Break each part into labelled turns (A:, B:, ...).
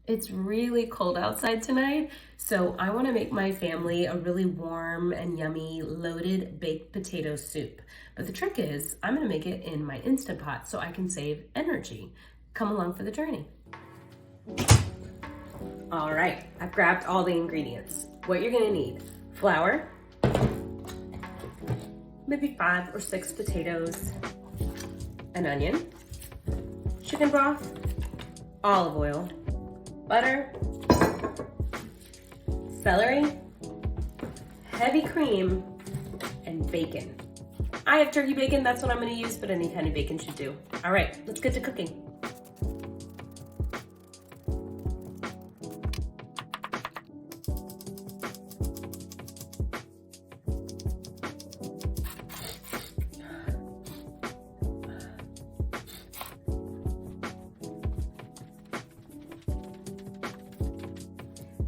A: It's really cold outside tonight, so I want to make my family a really warm and yummy loaded baked potato soup. But the trick is, I'm going to make it in my Instant Pot so I can save energy. Come along for the journey. All right, I've grabbed all the ingredients. What you're going to need: flour, maybe 5 or 6 potatoes, an onion, chicken broth, olive oil, butter, celery, heavy cream, and bacon. I have turkey bacon, that's what I'm gonna use, but any kind of bacon should do. All right, let's get to cooking.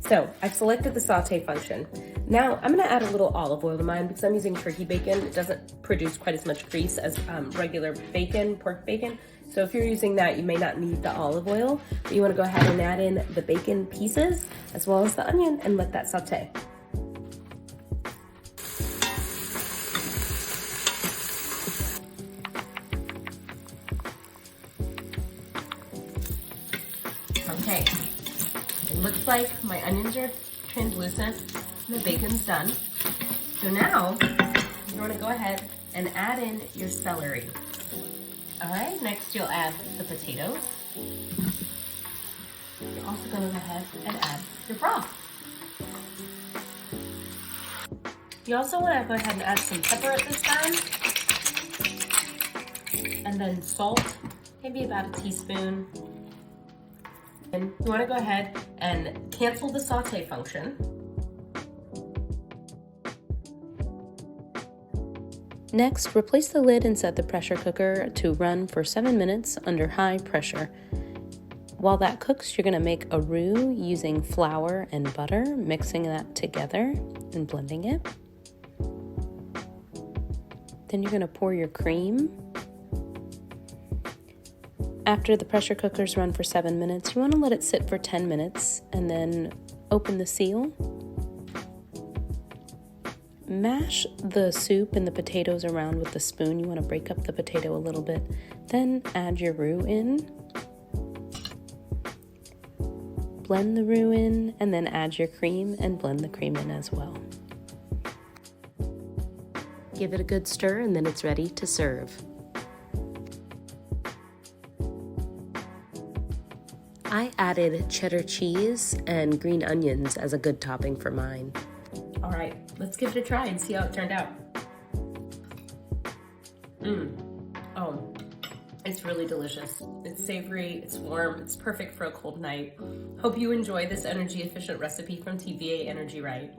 A: So I've selected the saute function. Now I'm gonna add a little olive oil to mine because I'm using turkey bacon. It doesn't produce quite as much grease as regular bacon, pork bacon. So if you're using that, you may not need the olive oil, but you wanna go ahead and add in the bacon pieces as well as the onion and let that saute. Okay. It looks like my onions are translucent and the bacon's done. So now you want to go ahead and add in your celery. All right, next you'll add the potatoes. You're also going to go ahead and add your broth. You also want to go ahead and add some pepper at this time. And then salt, maybe about a teaspoon. And you want to go ahead and cancel the saute function.
B: Next, replace the lid and set the pressure cooker to run for 7 minutes under high pressure. While that cooks, you're going to make a roux using flour and butter, mixing that together and blending it. Then you're going to pour your cream. After the pressure cookers run for 7 minutes, you want to let it sit for 10 minutes and then open the seal. Mash the soup and the potatoes around with the spoon. You want to break up the potato a little bit. Then add your roux in. Blend the roux in and then add your cream and blend the cream in as well. Give it a good stir and then it's ready to serve. I added cheddar cheese and green onions as a good topping for mine.
A: All right, let's give it a try and see how it turned out. Oh, it's really delicious. It's savory, it's warm, it's perfect for a cold night. Hope you enjoy this energy efficient recipe from TVA Energy Right.